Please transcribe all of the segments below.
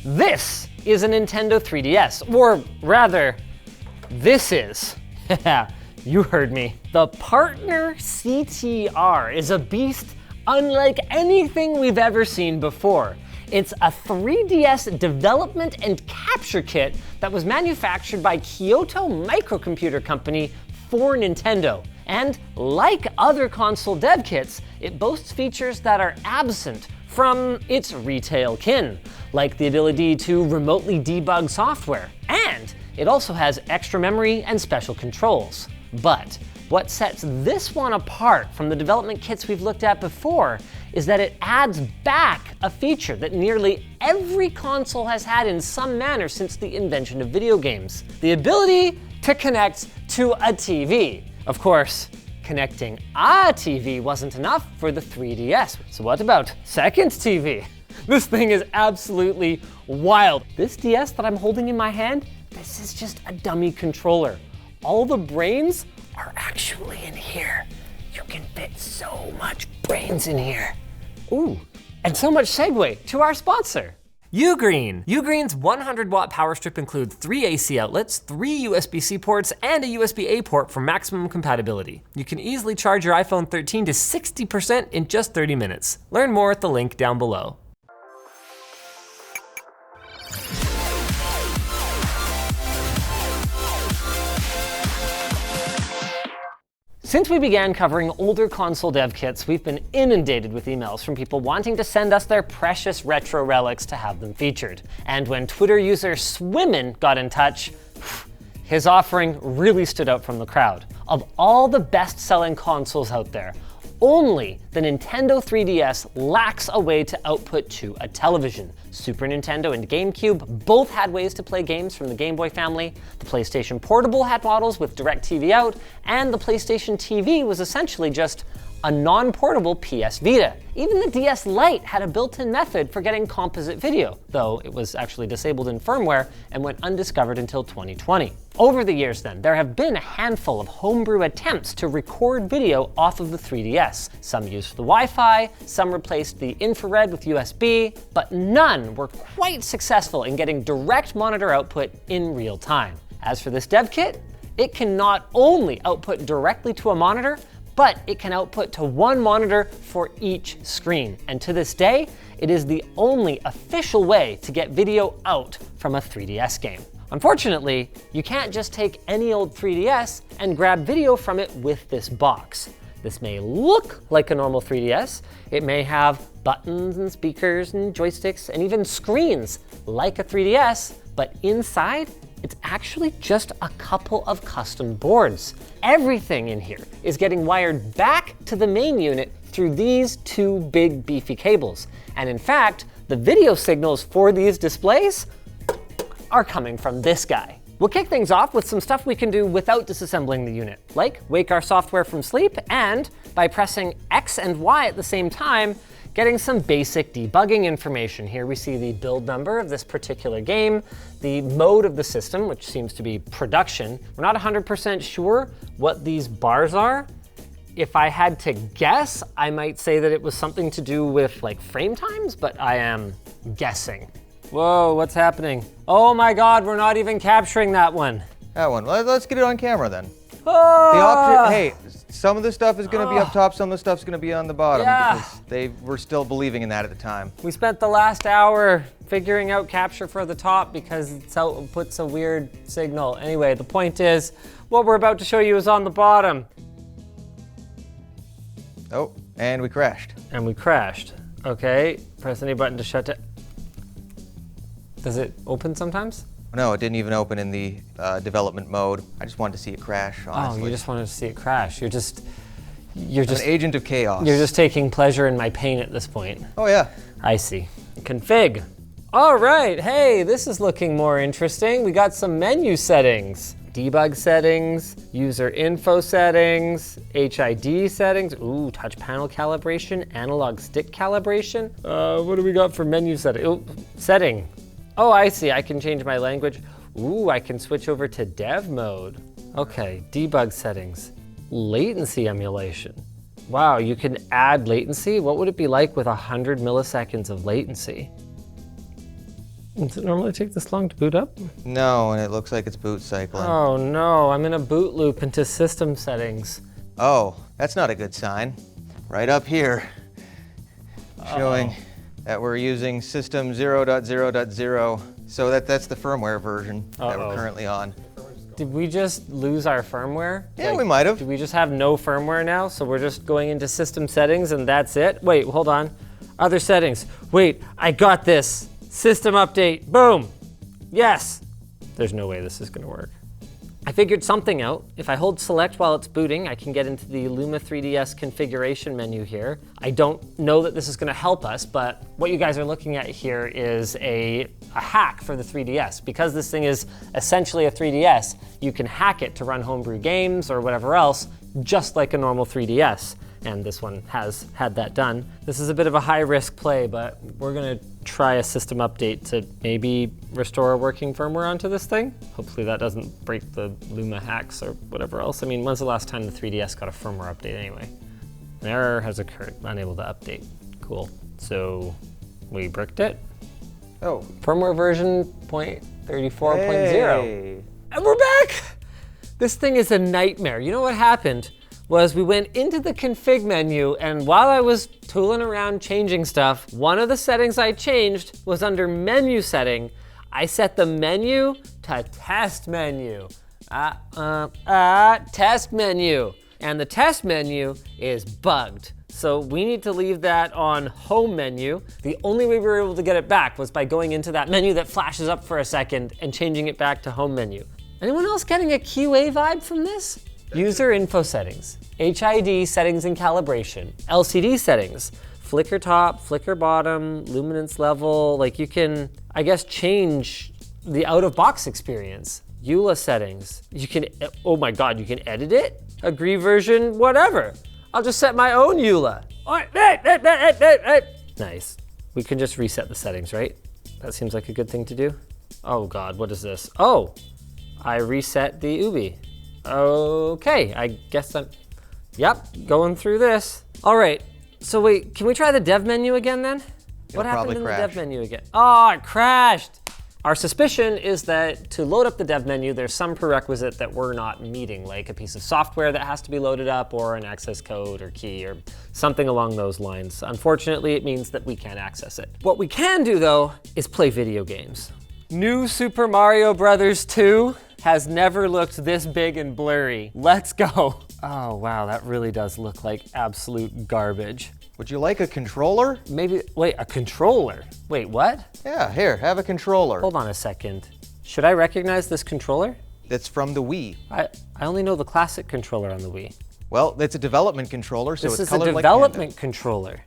This is a Nintendo 3DS, or rather, this is. You heard me. The Partner CTR is a beast unlike anything we've ever seen before. It's a 3DS development and capture kit that was manufactured by Kyoto Microcomputer Company for Nintendo. And like other console dev kits, it boasts features that are absent from its retail kin, like the ability to remotely debug software. And it also has extra memory and special controls. But what sets this one apart from the development kits we've looked at before is that it adds back a feature that nearly every console has had in some manner since the invention of video games: the ability to connect to a TV. Of course, connecting a TV wasn't enough for the 3DS. So what about second TV? This thing is absolutely wild. This DS that I'm holding in my hand, this is just a dummy controller. All the brains are actually in here. You can fit so much brains in here. Ooh, and so much segue to our sponsor, Ugreen. Ugreen's 100-watt power strip includes 3 AC outlets, 3 USB-C ports, and a USB-A port for maximum compatibility. You can easily charge your iPhone 13 to 60% in just 30 minutes. Learn more at the link down below. Since we began covering older console dev kits, we've been inundated with emails from people wanting to send us their precious retro relics to have them featured. And when Twitter user Swimmin got in touch, his offering really stood out from the crowd. Of all the best-selling consoles out there, only the Nintendo 3DS lacks a way to output to a television. Super Nintendo and GameCube both had ways to play games from the Game Boy family, the PlayStation Portable had models with DirecTV out, and the PlayStation TV was essentially just a non-portable PS Vita. Even the DS Lite had a built-in method for getting composite video, though it was actually disabled in firmware and went undiscovered until 2020. Over the years then, there have been a handful of homebrew attempts to record video off of the 3DS. Some used the Wi-Fi, some replaced the infrared with USB, but none were quite successful in getting direct monitor output in real time. As for this dev kit, it can not only output directly to a monitor, but it can output to one monitor for each screen. And to this day, it is the only official way to get video out from a 3DS game. Unfortunately, you can't just take any old 3DS and grab video from it with this box. This may look like a normal 3DS. It may have buttons and speakers and joysticks and even screens like a 3DS, but inside, it's actually just a couple of custom boards. Everything in here is getting wired back to the main unit through these two big beefy cables. And in fact, the video signals for these displays are coming from this guy. We'll kick things off with some stuff we can do without disassembling the unit, like wake our software from sleep, and by pressing X and Y at the same time, getting some basic debugging information. Here we see the build number of this particular game, the mode of the system, which seems to be production. We're not 100% sure what these bars are. If I had to guess, I might say that it was something to do with like frame times, but I am guessing. Whoa, what's happening? Oh my God, we're not even capturing that one. That one, let's get it on camera then. Oh! The option, hey, some of the stuff is gonna be up top, some of the stuff's gonna be on the bottom, because they were still believing in that at the time. We spent the last hour figuring out capture for the top because it puts a weird signal. Anyway, the point is, what we're about to show you is on the bottom. Oh, and we crashed. And we crashed. Okay, press any button to shut it. Does it open sometimes? No, it didn't even open in the development mode. I just wanted to see it crash, honestly. Oh, you just wanted to see it crash. You're just an agent of chaos. You're just taking pleasure in my pain at this point. Oh yeah. I see. Config. All right, hey, this is looking more interesting. We got some menu settings. Debug settings, user info settings, HID settings, ooh, touch panel calibration, analog stick calibration. What do we got for menu setting? Ooh, setting. Oh, I see, I can change my language. Ooh, I can switch over to dev mode. Okay, debug settings. Latency emulation. Wow, you can add latency? What would it be like with 100 milliseconds of latency? Does it normally take this long to boot up? No, and it looks like it's boot cycling. Oh no, I'm in a boot loop into system settings. Oh, that's not a good sign. Right up here, showing that we're using system 0.0.0. So that's the firmware version that we're currently on. Did we just lose our firmware? Yeah, we might have. Do we just have no firmware now? So we're just going into system settings and that's it? Wait, hold on. Other settings. Wait, I got this. System update, boom. Yes. There's no way this is gonna work. I figured something out. If I hold select while it's booting, I can get into the Luma 3DS configuration menu here. I don't know that this is gonna help us, but what you guys are looking at here is a hack for the 3DS. Because this thing is essentially a 3DS, you can hack it to run homebrew games or whatever else, just like a normal 3DS. And this one has had that done. This is a bit of a high-risk play, but we're gonna try a system update to maybe restore a working firmware onto this thing. Hopefully that doesn't break the Luma hacks or whatever else. I mean, when's the last time the 3DS got a firmware update anyway? An error has occurred, unable to update. Cool, so we bricked it. Oh. Firmware version 0.34.0. Hey. And we're back! This thing is a nightmare. You know what happened? Was we went into the config menu, and while I was tooling around changing stuff, one of the settings I changed was under menu setting. I set the menu to test menu. Test menu. And the test menu is bugged. So we need to leave that on home menu. The only way we were able to get it back was by going into that menu that flashes up for a second and changing it back to home menu. Anyone else getting a QA vibe from this? User info settings, HID settings and calibration, LCD settings, flicker top, flicker bottom, luminance level. Like you can, I guess, change the out-of-box experience. EULA settings, you can, oh my God, you can edit it? Agree version, whatever. I'll just set my own EULA. Nice. We can just reset the settings, right? That seems like a good thing to do. Oh God, what is this? Oh, I reset the UBI. Okay, I guess yep, going through this. All right, so wait, can we try the dev menu again then? What happened in the dev menu again? Oh, it crashed. Our suspicion is that to load up the dev menu, there's some prerequisite that we're not meeting, like a piece of software that has to be loaded up or an access code or key or something along those lines. Unfortunately, it means that we can't access it. What we can do though, is play video games. New Super Mario Bros. 2 has never looked this big and blurry. Let's go. Oh wow, that really does look like absolute garbage. Would you like a controller? Maybe, wait, a controller? Wait, what? Yeah, here, have a controller. Hold on a second. Should I recognize this controller? It's from the Wii. I only know the classic controller on the Wii. Well, it's a development controller, so it's colored like This is a development controller.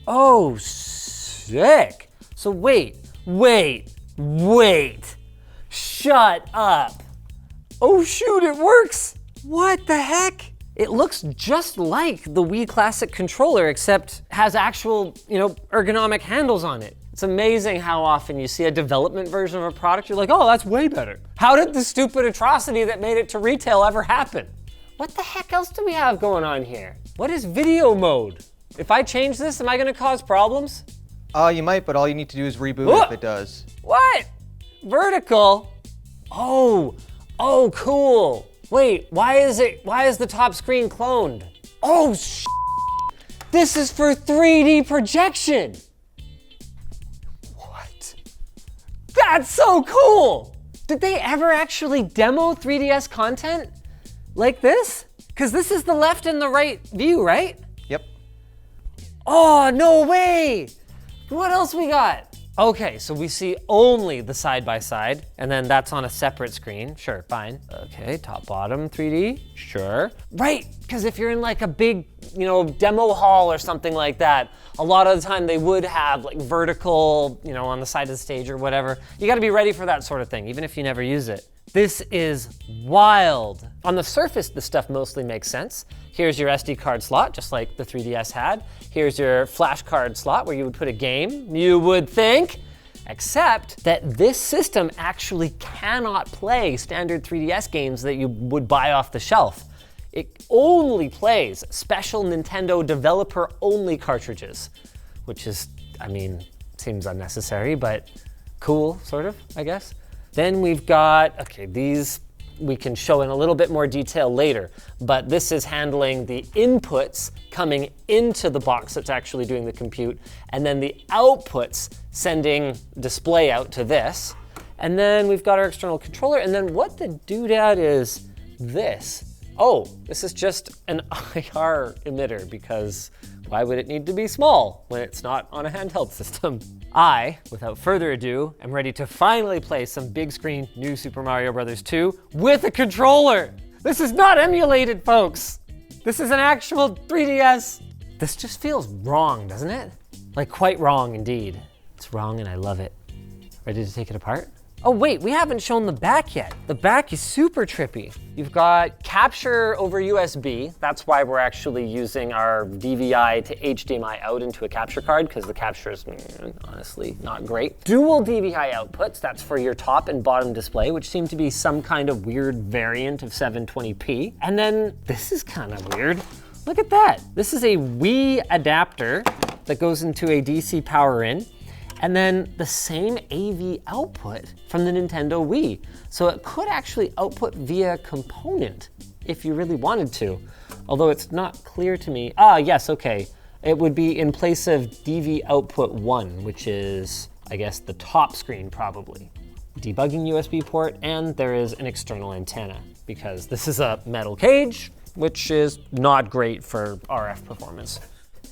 Oh, sick. So wait. Shut up. Oh shoot, it works. What the heck? It looks just like the Wii Classic controller, except has actual, ergonomic handles on it. It's amazing how often you see a development version of a product, you're like, oh, that's way better. How did the stupid atrocity that made it to retail ever happen? What the heck else do we have going on here? What is video mode? If I change this, am I gonna cause problems? You might, but all you need to do is reboot if it does. What? Vertical? Oh, cool. Wait, why is the top screen cloned? Oh, this is for 3D projection. What? That's so cool. Did they ever actually demo 3DS content like this? Because this is the left and the right view, right? Yep. Oh, no way. What else we got? Okay, so we see only the side-by-side, and then that's on a separate screen. Sure, fine. Okay, top, bottom, 3D, sure. Right, because if you're in like a big, demo hall or something like that, a lot of the time they would have like vertical, on the side of the stage or whatever. You gotta be ready for that sort of thing, even if you never use it. This is wild. On the surface, this stuff mostly makes sense. Here's your SD card slot, just like the 3DS had. Here's your flash card slot where you would put a game, you would think, except that this system actually cannot play standard 3DS games that you would buy off the shelf. It only plays special Nintendo developer-only cartridges, which is, seems unnecessary, but cool, sort of, I guess. Then we've got, okay, these we can show in a little bit more detail later, but this is handling the inputs coming into the box that's actually doing the compute, and then the outputs sending display out to this. And then we've got our external controller, and then what the doodad is this? Oh, this is just an IR emitter, because why would it need to be small when it's not on a handheld system? I, without further ado, am ready to finally play some big screen New Super Mario Bros. 2 with a controller. This is not emulated, folks. This is an actual 3DS. This just feels wrong, doesn't it? Like quite wrong indeed. It's wrong and I love it. Ready to take it apart? Oh wait, we haven't shown the back yet. The back is super trippy. You've got capture over USB. That's why we're actually using our DVI to HDMI out into a capture card, because the capture is honestly not great. Dual DVI outputs, that's for your top and bottom display, which seem to be some kind of weird variant of 720p. And then this is kind of weird. Look at that. This is a Wii adapter that goes into a DC power in. And then the same AV output from the Nintendo Wii. So it could actually output via component if you really wanted to, although it's not clear to me. Ah, yes, okay. It would be in place of DV output 1, which is, I guess, the top screen probably. Debugging USB port, and there is an external antenna, because this is a metal cage, which is not great for RF performance.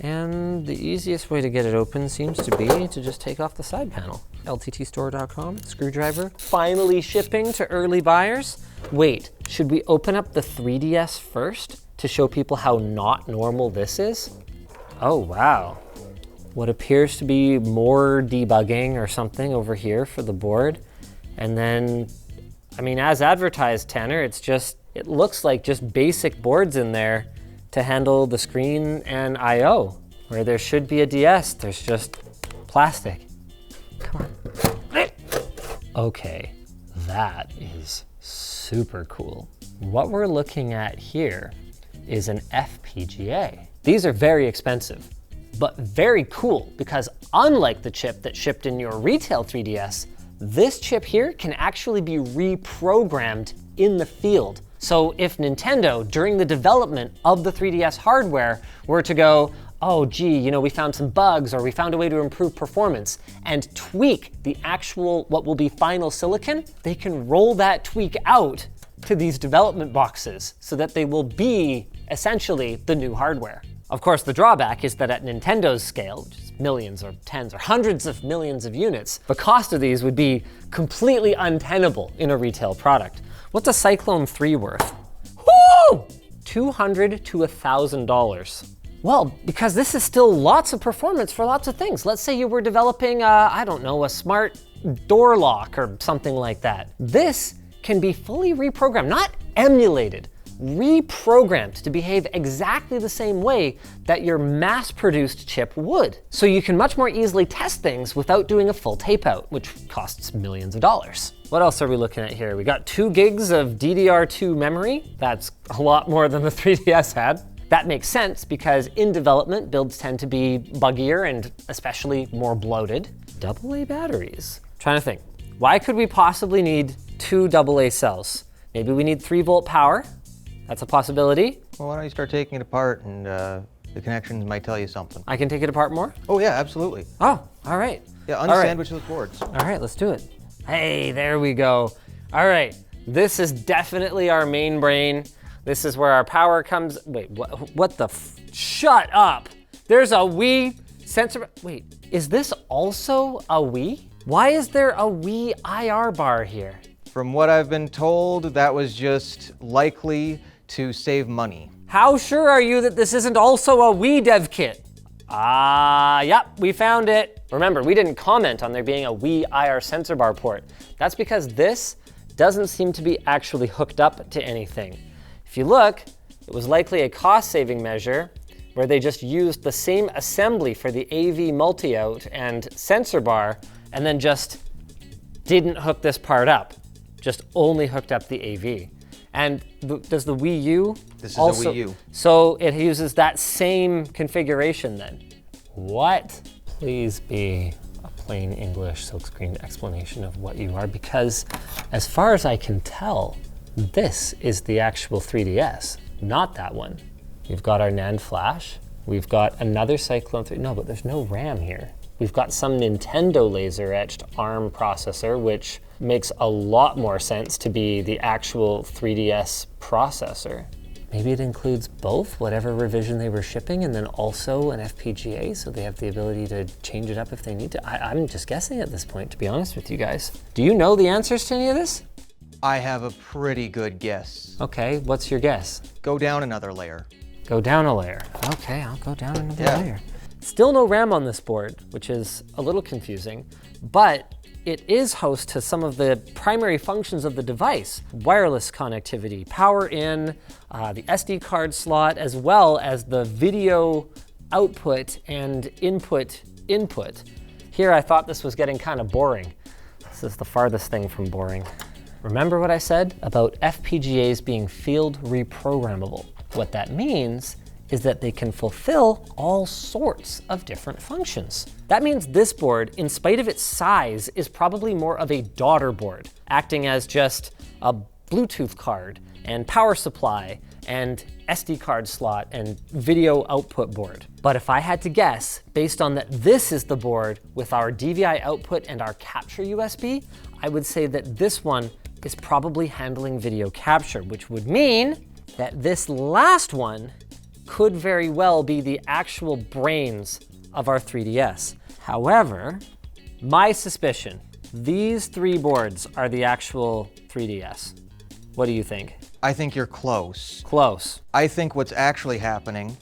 And the easiest way to get it open seems to be to just take off the side panel. LTTstore.com, screwdriver. Finally shipping to early buyers. Wait, should we open up the 3DS first to show people how not normal this is? Oh, wow. What appears to be more debugging or something over here for the board. And then, I mean, as advertised, Tanner, it looks like just basic boards in there to handle the screen and I/O. Where there should be a DS, there's just plastic. Come on. Okay, that is super cool. What we're looking at here is an FPGA. These are very expensive, but very cool, because unlike the chip that shipped in your retail 3DS, this chip here can actually be reprogrammed in the field. So if Nintendo, during the development of the 3DS hardware, were to go, oh gee, you know, we found some bugs or we found a way to improve performance, and tweak the actual, what will be final silicon, they can roll that tweak out to these development boxes so that they will be essentially the new hardware. Of course, the drawback is that at Nintendo's scale, which is millions or tens or hundreds of millions of units, the cost of these would be completely untenable in a retail product. What's a Cyclone 3 worth? Woo! $200 to $1,000. Well, because this is still lots of performance for lots of things. Let's say you were developing, I don't know, a smart door lock or something like that. This can be fully reprogrammed, not emulated, reprogrammed to behave exactly the same way that your mass-produced chip would. So you can much more easily test things without doing a full tape out, which costs millions of dollars. What else are we looking at here? We got 2 gigs of DDR2 memory. That's a lot more than the 3DS had. That makes sense because in development, builds tend to be buggier and especially more bloated. AA batteries. Trying to think, why could we possibly need 2 AA cells? Maybe we need 3-volt power. That's a possibility. Well, why don't you start taking it apart, and the connections might tell you something. I can take it apart more? Oh yeah, absolutely. Oh, all right. Yeah, unsandwich those boards. All right, let's do it. Hey, there we go. All right, this is definitely our main brain. This is where our power comes. Wait, what the shut up. There's a Wii sensor. Wait, is this also a Wii? Why is there a Wii IR bar here? From what I've been told, that was just likely to save money. How sure are you that this isn't also a Wii dev kit? Yep, we found it. Remember, we didn't comment on there being a Wii IR sensor bar port. That's because this doesn't seem to be actually hooked up to anything. If you look, it was likely a cost-saving measure where they just used the same assembly for the AV multi-out and sensor bar and then just didn't hook this part up, just only hooked up the AV. And does the Wii U This is also, a Wii U. So it uses that same configuration then. What? Please be a plain English silkscreen explanation of what you are, because as far as I can tell, this is the actual 3DS, not that one. We've got our NAND flash. We've got another Cyclone 3. No, but there's no RAM here. We've got some Nintendo laser-etched ARM processor, which makes a lot more sense to be the actual 3DS processor. Maybe it includes both, whatever revision they were shipping, and then also an FPGA, so they have the ability to change it up if they need to. I'm just guessing at this point, to be honest with you guys. Do you know the answers to any of this? I have a pretty good guess. Okay, what's your guess? Go down another layer. Go down a layer. Okay, I'll go down another layer. Still no RAM on this board, which is a little confusing, but it is host to some of the primary functions of the device. Wireless connectivity, power in, the SD card slot, as well as the video output and input. Here I thought this was getting kind of boring. This is the farthest thing from boring. Remember what I said about FPGAs being field reprogrammable? What that means is that they can fulfill all sorts of different functions. That means this board, in spite of its size, is probably more of a daughter board, acting as just a Bluetooth card and power supply and SD card slot and video output board. But if I had to guess, based on that this is the board with our DVI output and our capture USB, I would say that this one is probably handling video capture, which would mean that this last one could very well be the actual brains of our 3DS. However, my suspicion, these three boards are the actual 3DS. What do you think? I think you're close. Close. I think what's actually happening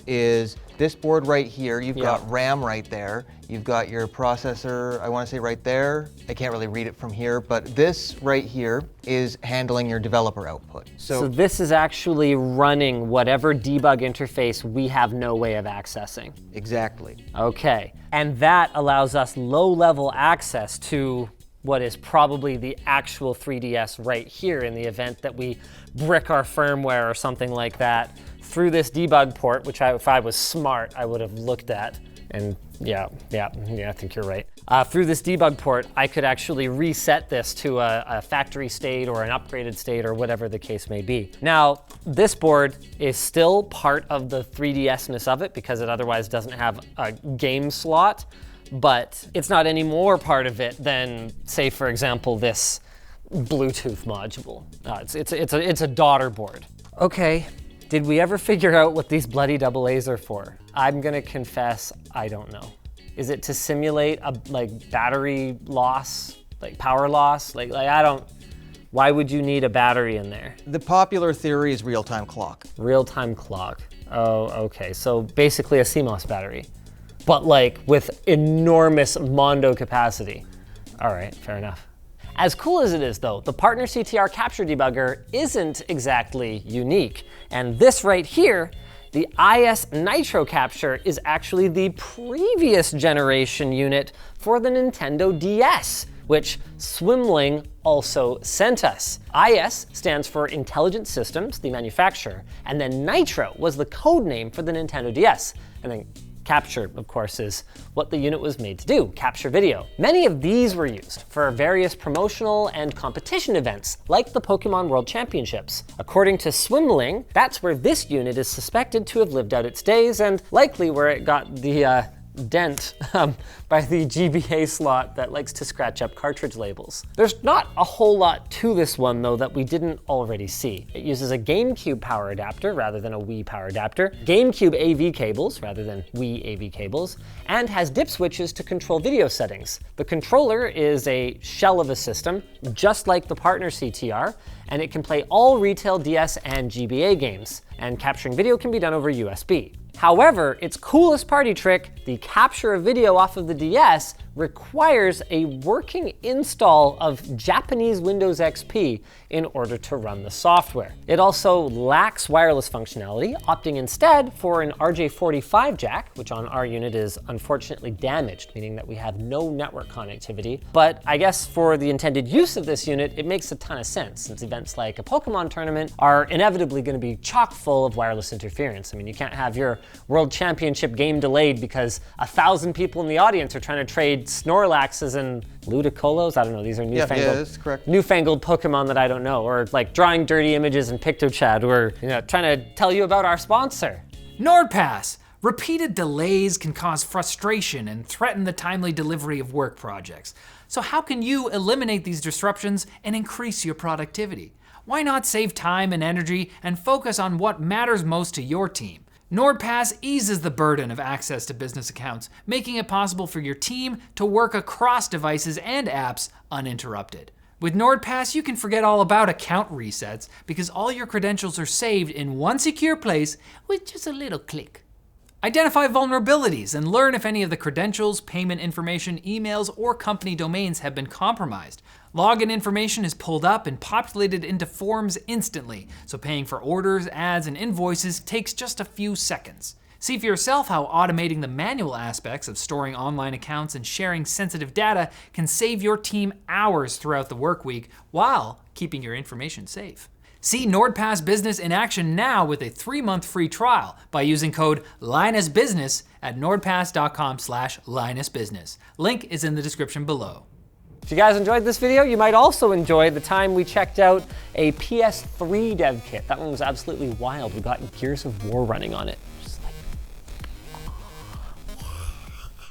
is this board right here, you've got RAM right there, you've got your processor, I want to say right there. I can't really read it from here, but this right here is handling your developer output. So this is actually running whatever debug interface we have no way of accessing. Exactly. Okay, and that allows us low-level access to what is probably the actual 3DS right here in the event that we brick our firmware or something like that through this debug port, which if I was smart, I would have looked at. And yeah, I think you're right. Through this debug port, I could actually reset this to a factory state or an upgraded state or whatever the case may be. Now, this board is still part of the 3DS-ness of it because it otherwise doesn't have a game slot, but it's not any more part of it than, say, for example, this Bluetooth module. It's a daughter board. Okay. Did we ever figure out what these bloody AA's are for? I'm gonna confess, I don't know. Is it to simulate a battery loss, power loss? I don't, why would you need a battery in there? The popular theory is real-time clock. Real-time clock. Oh, okay, so basically a CMOS battery, but with enormous Mondo capacity. All right, fair enough. As cool as it is though, the Partner CTR capture debugger isn't exactly unique. And this right here, the IS Nitro capture, is actually the previous generation unit for the Nintendo DS, which Swimling also sent us. IS stands for Intelligent Systems, the manufacturer, and then Nitro was the code name for the Nintendo DS. And then capture, of course, is what the unit was made to do, capture video. Many of these were used for various promotional and competition events, like the Pokemon World Championships. According to Swimling, that's where this unit is suspected to have lived out its days, and likely where it got the dent by the GBA slot that likes to scratch up cartridge labels. There's not a whole lot to this one though that we didn't already see. It uses a GameCube power adapter rather than a Wii power adapter, GameCube AV cables rather than Wii AV cables, and has dip switches to control video settings. The controller is a shell of a system, just like the Partner CTR, and it can play all retail DS and GBA games, and capturing video can be done over USB. However, its coolest party trick, the capture of video off of the DS, requires a working install of Japanese Windows XP in order to run the software. It also lacks wireless functionality, opting instead for an RJ45 jack, which on our unit is unfortunately damaged, meaning that we have no network connectivity. But I guess for the intended use of this unit, it makes a ton of sense, since events like a Pokemon tournament are inevitably going to be chock full of wireless interference. I mean, you can't have your World Championship game delayed because 1,000 people in the audience are trying to trade made Snorlaxes and Ludicolo's. I don't know, these are newfangled, yeah, that's correct. Newfangled Pokemon that I don't know, or like drawing dirty images in PictoChat, or trying to tell you about our sponsor. NordPass. Repeated delays can cause frustration and threaten the timely delivery of work projects. So how can you eliminate these disruptions and increase your productivity? Why not save time and energy and focus on what matters most to your team? NordPass eases the burden of access to business accounts, making it possible for your team to work across devices and apps uninterrupted. With NordPass, you can forget all about account resets because all your credentials are saved in one secure place with just a little click. Identify vulnerabilities and learn if any of the credentials, payment information, emails, or company domains have been compromised. Login information is pulled up and populated into forms instantly, so paying for orders, ads, and invoices takes just a few seconds. See for yourself how automating the manual aspects of storing online accounts and sharing sensitive data can save your team hours throughout the work week while keeping your information safe. See NordPass Business in action now with a 3-month free trial by using code LinusBusiness at nordpass.com/LinusBusiness. Link is in the description below. If you guys enjoyed this video, you might also enjoy the time we checked out a PS3 dev kit. That one was absolutely wild. We got Gears of War running on it.